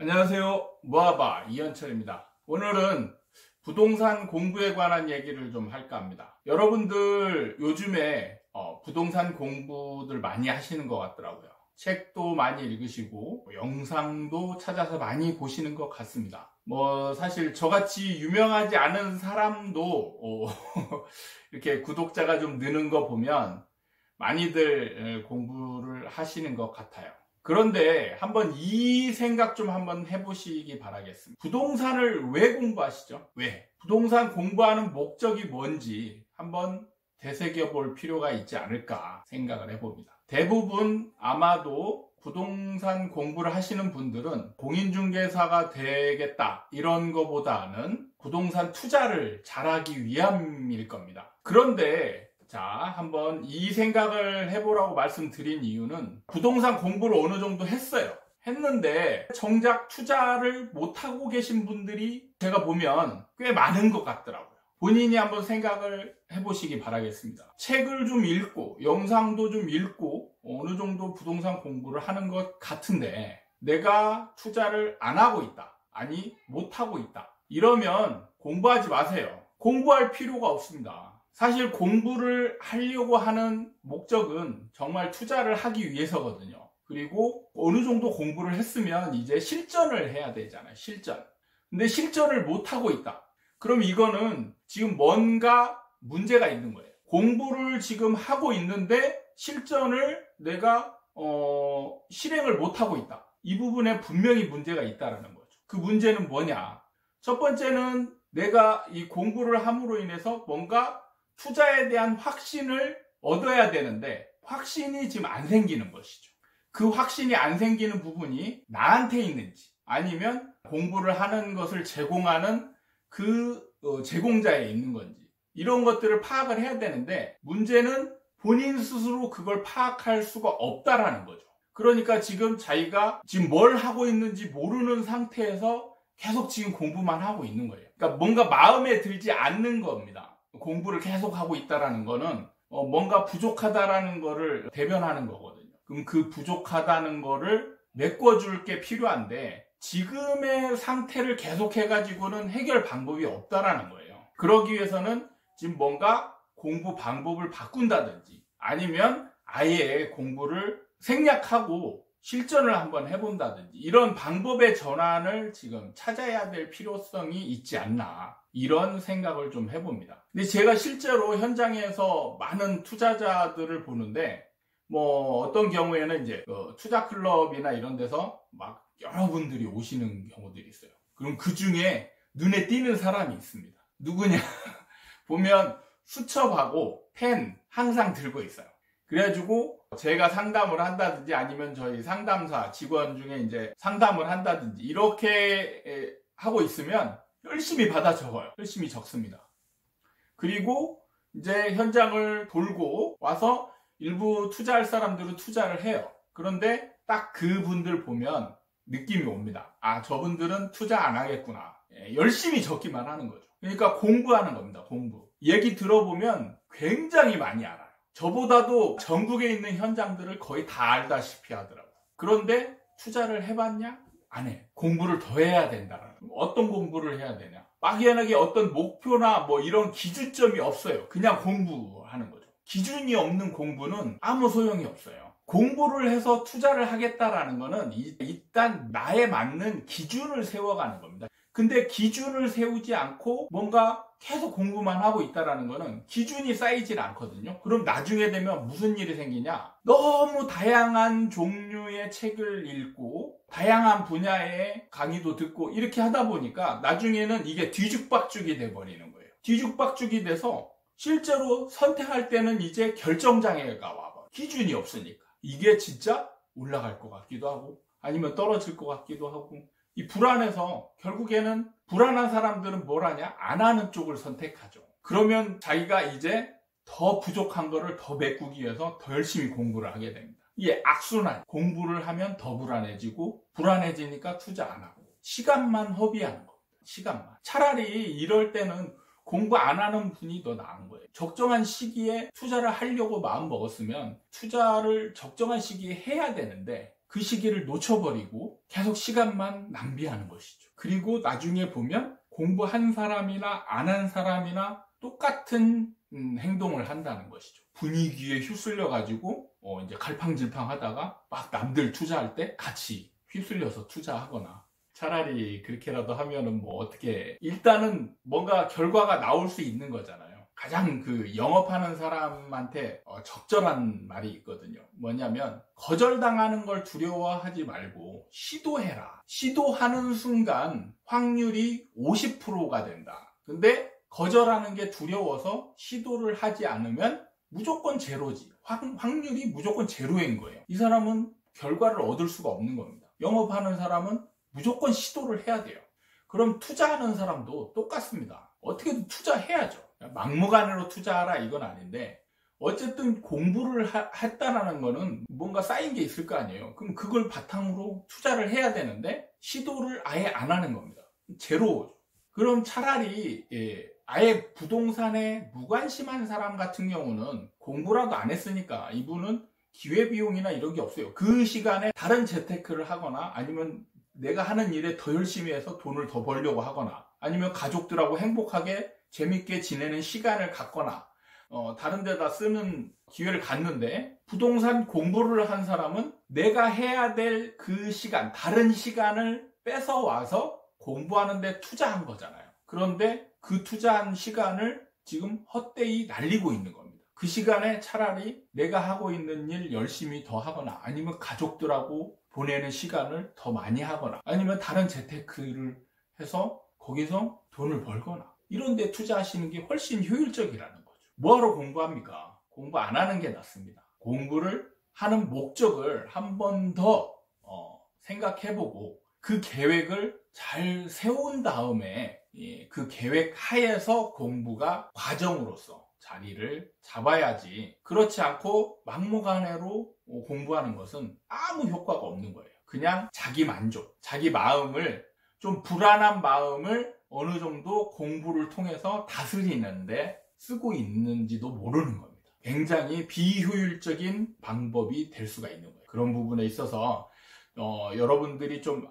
안녕하세요. 무아바 이현철입니다. 오늘은 부동산 공부에 관한 얘기를 좀 할까 합니다. 여러분들 요즘에 부동산 공부들 많이 하시는 것 같더라고요. 책도 많이 읽으시고 영상도 찾아서 많이 보시는 것 같습니다. 사실 저같이 유명하지 않은 사람도 이렇게 구독자가 좀 느는 거 보면 많이들 공부를 하시는 것 같아요. 그런데 한번 이 생각 좀 한번 해보시기 바라겠습니다. 부동산을 왜 공부하시죠? 왜? 부동산 공부하는 목적이 뭔지 한번 되새겨 볼 필요가 있지 않을까 생각을 해봅니다. 대부분 아마도 부동산 공부를 하시는 분들은 공인중개사가 되겠다 이런 거보다는 부동산 투자를 잘하기 위함일 겁니다. 그런데 자, 한번 이 생각을 해보라고 말씀드린 이유는 부동산 공부를 어느 정도 했는데 정작 투자를 못하고 계신 분들이 제가 보면 꽤 많은 것 같더라고요. 본인이 한번 생각을 해보시기 바라겠습니다. 책을 좀 읽고 영상도 좀 읽고 어느 정도 부동산 공부를 하는 것 같은데 내가 투자를 안 하고 있다. 아니 못하고 있다. 이러면 공부하지 마세요. 공부할 필요가 없습니다. 사실 공부를 하려고 하는 목적은 정말 투자를 하기 위해서거든요. 그리고 어느 정도 공부를 했으면 이제 실전을 해야 되잖아요. 실전. 근데 실전을 못하고 있다. 그럼 이거는 지금 뭔가 문제가 있는 거예요. 공부를 지금 하고 있는데 실전을 내가 실행을 못하고 있다. 이 부분에 분명히 문제가 있다는 거죠. 그 문제는 뭐냐? 첫 번째는 내가 이 공부를 함으로 인해서 뭔가 투자에 대한 확신을 얻어야 되는데 확신이 지금 안 생기는 것이죠. 그 확신이 안 생기는 부분이 나한테 있는지 아니면 공부를 하는 것을 제공하는 그 제공자에 있는 건지 이런 것들을 파악을 해야 되는데 문제는 본인 스스로 그걸 파악할 수가 없다라는 거죠. 그러니까 지금 자기가 지금 뭘 하고 있는지 모르는 상태에서 계속 지금 공부만 하고 있는 거예요. 그러니까 뭔가 마음에 들지 않는 겁니다. 공부를 계속 하고 있다라는 거는 뭔가 부족하다라는 거를 대변하는 거거든요. 그럼 그 부족하다는 거를 메꿔줄 게 필요한데 지금의 상태를 계속 해가지고는 해결 방법이 없다라는 거예요. 그러기 위해서는 지금 뭔가 공부 방법을 바꾼다든지 아니면 아예 공부를 생략하고 실전을 한번 해본다든지 이런 방법의 전환을 지금 찾아야 될 필요성이 있지 않나 이런 생각을 좀 해봅니다. 근데 제가 실제로 현장에서 많은 투자자들을 보는데 어떤 경우에는 이제 투자 클럽이나 이런 데서 막 여러분들이 오시는 경우들이 있어요. 그럼 그 중에 눈에 띄는 사람이 있습니다. 누구냐? 보면 수첩하고 펜 항상 들고 있어요. 그래가지고 제가 상담을 한다든지 아니면 저희 상담사 직원 중에 이제 상담을 한다든지 이렇게 하고 있으면 열심히 받아 적어요. 열심히 적습니다. 그리고 이제 현장을 돌고 와서 일부 투자할 사람들은 투자를 해요. 그런데 딱 그분들 보면 느낌이 옵니다. 아, 저분들은 투자 안 하겠구나. 열심히 적기만 하는 거죠. 그러니까 공부하는 겁니다. 공부. 얘기 들어보면 굉장히 많이 알아요. 저보다도 전국에 있는 현장들을 거의 다 알다시피 하더라고요. 그런데 투자를 해봤냐? 안 해. 공부를 더 해야 된다라는 거. 어떤 공부를 해야 되냐? 막연하게 어떤 목표나 이런 기준점이 없어요. 그냥 공부하는 거죠. 기준이 없는 공부는 아무 소용이 없어요. 공부를 해서 투자를 하겠다라는 거는 일단 나에 맞는 기준을 세워가는 겁니다. 근데 기준을 세우지 않고 뭔가 계속 공부만 하고 있다라는 거는 기준이 쌓이질 않거든요. 그럼 나중에 되면 무슨 일이 생기냐? 너무 다양한 종류의 책을 읽고 다양한 분야의 강의도 듣고 이렇게 하다 보니까 나중에는 이게 뒤죽박죽이 돼버리는 거예요. 뒤죽박죽이 돼서 실제로 선택할 때는 이제 결정장애가 와봐. 기준이 없으니까. 이게 진짜 올라갈 것 같기도 하고 아니면 떨어질 것 같기도 하고 이 불안해서 결국에는 불안한 사람들은 뭘 하냐? 안 하는 쪽을 선택하죠. 그러면 자기가 이제 더 부족한 거를 더 메꾸기 위해서 더 열심히 공부를 하게 됩니다. 이게 악순환. 공부를 하면 더 불안해지고 불안해지니까 투자 안 하고 시간만 허비하는 겁니다. 시간만. 차라리 이럴 때는 공부 안 하는 분이 더 나은 거예요. 적정한 시기에 투자를 하려고 마음 먹었으면 투자를 적정한 시기에 해야 되는데 그 시기를 놓쳐버리고 계속 시간만 낭비하는 것이죠. 그리고 나중에 보면 공부한 사람이나 안 한 사람이나 똑같은 행동을 한다는 것이죠. 분위기에 휩쓸려 가지고 이제 갈팡질팡 하다가 막 남들 투자할 때 같이 휩쓸려서 투자하거나, 차라리 그렇게라도 하면은 뭐 어떻게, 일단은 뭔가 결과가 나올 수 있는 거잖아요. 가장 그 영업하는 사람한테 적절한 말이 있거든요. 뭐냐면 거절당하는 걸 두려워하지 말고 시도해라. 시도하는 순간 확률이 50%가 된다. 근데 거절하는 게 두려워서 시도를 하지 않으면 무조건 제로지. 확률이 무조건 제로인 거예요. 이 사람은 결과를 얻을 수가 없는 겁니다. 영업하는 사람은 무조건 시도를 해야 돼요. 그럼 투자하는 사람도 똑같습니다. 어떻게든 투자해야죠. 막무가내로 투자하라 이건 아닌데, 어쨌든 공부를 했다라는 거는 뭔가 쌓인 게 있을 거 아니에요. 그럼 그걸 바탕으로 투자를 해야 되는데 시도를 아예 안 하는 겁니다. 제로. 그럼 차라리 아예 부동산에 무관심한 사람 같은 경우는 공부라도 안 했으니까 이분은 기회비용이나 이런 게 없어요. 그 시간에 다른 재테크를 하거나, 아니면 내가 하는 일에 더 열심히 해서 돈을 더 벌려고 하거나, 아니면 가족들하고 행복하게 재밌게 지내는 시간을 갖거나, 다른 데다 쓰는 기회를 갖는데, 부동산 공부를 한 사람은 내가 해야 될 그 시간, 다른 시간을 뺏어와서 공부하는 데 투자한 거잖아요. 그런데 그 투자한 시간을 지금 헛되이 날리고 있는 겁니다. 그 시간에 차라리 내가 하고 있는 일 열심히 더 하거나, 아니면 가족들하고 보내는 시간을 더 많이 하거나, 아니면 다른 재테크를 해서 거기서 돈을 벌거나, 이런 데 투자하시는 게 훨씬 효율적이라는 거죠. 뭐하러 공부합니까? 공부 안 하는 게 낫습니다. 공부를 하는 목적을 한 번 더 생각해보고 그 계획을 잘 세운 다음에 그 계획 하에서 공부가 과정으로서 자리를 잡아야지, 그렇지 않고 막무가내로 공부하는 것은 아무 효과가 없는 거예요. 그냥 자기 만족, 자기 마음을, 좀 불안한 마음을 어느 정도 공부를 통해서 다스리는데 쓰고 있는지도 모르는 겁니다. 굉장히 비효율적인 방법이 될 수가 있는 거예요. 그런 부분에 있어서 여러분들이 좀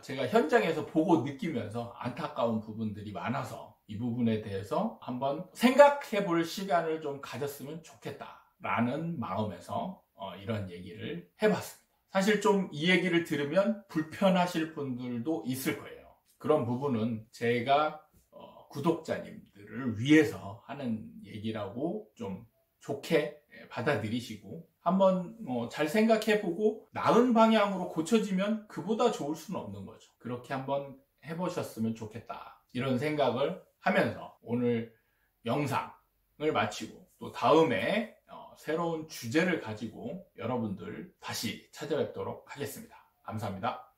제가 현장에서 보고 느끼면서 안타까운 부분들이 많아서 이 부분에 대해서 한번 생각해 볼 시간을 좀 가졌으면 좋겠다라는 마음에서 이런 얘기를 해봤습니다. 사실 좀 이 얘기를 들으면 불편하실 분들도 있을 거예요. 그런 부분은 제가 구독자님들을 위해서 하는 얘기라고 좀 좋게 받아들이시고, 한번 잘 생각해보고 나은 방향으로 고쳐지면 그보다 좋을 수는 없는 거죠. 그렇게 한번 해보셨으면 좋겠다, 이런 생각을 하면서 오늘 영상을 마치고, 또 다음에 새로운 주제를 가지고 여러분들 다시 찾아뵙도록 하겠습니다. 감사합니다.